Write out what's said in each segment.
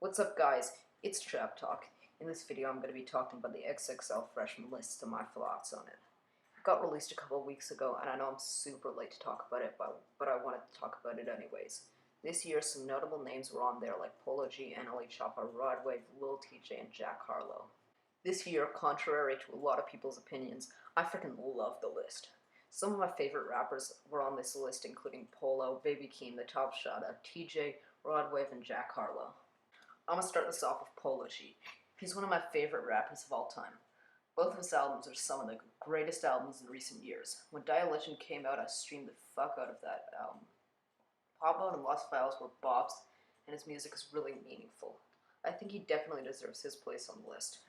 What's up guys, it's Trap Talk. In this video I'm going to be talking about the XXL Freshman List and my thoughts on it. It got released a couple of weeks ago and I know I'm super late to talk about it, but I wanted to talk about it anyways. This year some notable names were on there like Polo G, NLE Choppa, Rod Wave, Lil TJ, and Jack Harlow. This year, contrary to a lot of people's opinions, I freaking love the list. Some of my favorite rappers were on this list, including Polo, Baby Keem, The Top Shotta, TJ, Rod Wave, and Jack Harlow. I'm gonna start this off with Polo G. He's one of my favorite rappers of all time. Both of his albums are some of the greatest albums in recent years. When Die Legend came out, I streamed the fuck out of that album. Pop Out and Lost Files were bops, and his music is really meaningful. I think he definitely deserves his place on the list.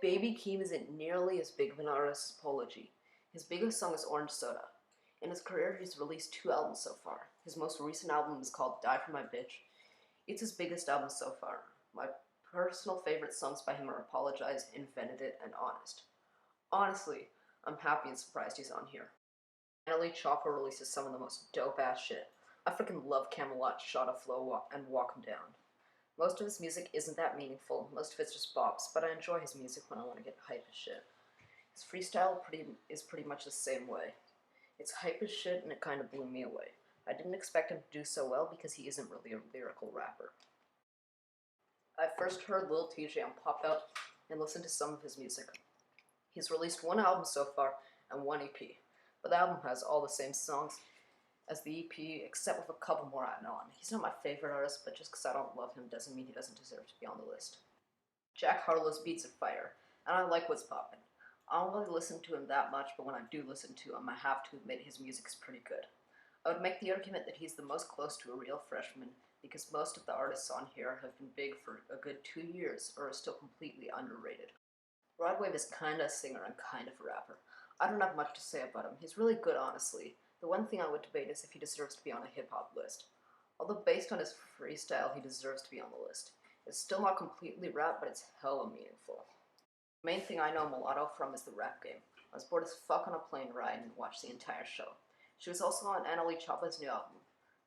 Baby Keem isn't nearly as big of an artist as Polo G. His biggest song is Orange Soda. In his career, he's released 2 albums so far. His most recent album is called Die For My Bitch. It's his biggest album so far. My personal favorite songs by him are Apologize, Invented It, and Honest. Honestly, I'm happy and surprised he's on here. NLE Choppa releases some of the most dope-ass shit. I freaking love Camelot, Shotta Flow, and Walk 'Em Down. Most of his music isn't that meaningful, most of it's just bops, but I enjoy his music when I want to get hype as shit. His freestyle is pretty much the same way. It's hype as shit and it kinda blew me away. I didn't expect him to do so well because he isn't really a lyrical rapper. I first heard Lil TJ on Pop Out and listened to some of his music. He's released 1 album so far and 1 EP, but the album has all the same songs as the EP except with a couple more added on. He's not my favorite artist, but just because I don't love him doesn't mean he doesn't deserve to be on the list. Jack Harlow's beats are fire, and I like what's poppin'. I don't really listen to him that much, but when I do listen to him, I have to admit his music is pretty good. I would make the argument that he's the most close to a real freshman because most of the artists on here have been big for a good 2 years or are still completely underrated. Rod Wave is kinda a singer and kind of a rapper. I don't have much to say about him. He's really good, honestly. The one thing I would debate is if he deserves to be on a hip-hop list. Although based on his freestyle, he deserves to be on the list. It's still not completely rap, but it's hella meaningful. The main thing I know Mulatto from is the rap game. I was bored as fuck on a plane ride and watched the entire show. She was also on NLE Choppa's new album.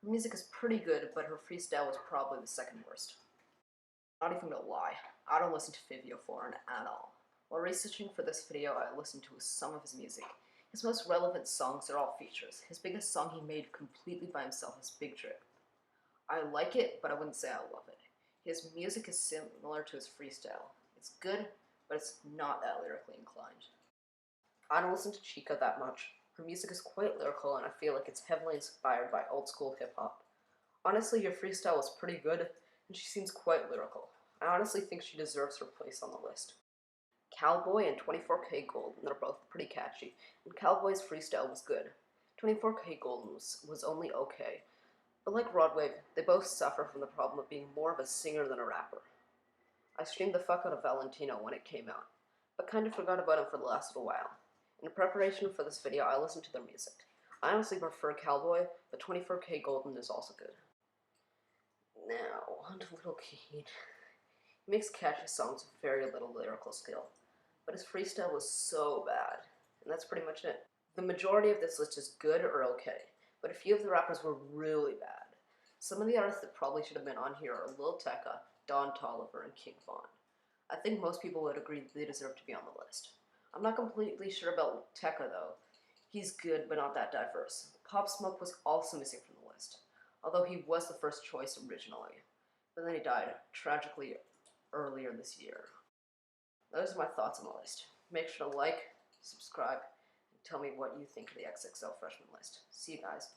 Her music is pretty good, but her freestyle was probably the second worst. Not even gonna lie, I don't listen to Fivio Foreign at all. While researching for this video, I listened to some of his music. His most relevant songs are all features. His biggest song he made completely by himself is Big Drip. I like it, but I wouldn't say I love it. His music is similar to his freestyle. It's good, but it's not that lyrically inclined. I don't listen to Chica that much. Her music is quite lyrical and I feel like it's heavily inspired by old school hip-hop. Honestly, your freestyle was pretty good, and she seems quite lyrical. I honestly think she deserves her place on the list. Cowboy and 24K Golden, they're both pretty catchy, and Cowboy's freestyle was good. 24K Golden was only okay, but like Rod Wave, they both suffer from the problem of being more of a singer than a rapper. I streamed the fuck out of Valentino when it came out, but kinda forgot about him for the last little while. In preparation for this video, I listened to their music. I honestly prefer Cowboy, but 24K Golden is also good. Now, on to Lil Kane. He makes catchy songs with very little lyrical skill, but his freestyle was so bad, and that's pretty much it. The majority of this list is good or okay, but a few of the rappers were really bad. Some of the artists that probably should have been on here are Lil Tecca, Don Toliver, and King Von. I think most people would agree that they deserve to be on the list. I'm not completely sure about Tecca though. He's good, but not that diverse. Pop Smoke was also missing from the list, although he was the first choice originally. But then he died, tragically, earlier this year. Those are my thoughts on the list. Make sure to like, subscribe, and tell me what you think of the XXL Freshman List. See you guys.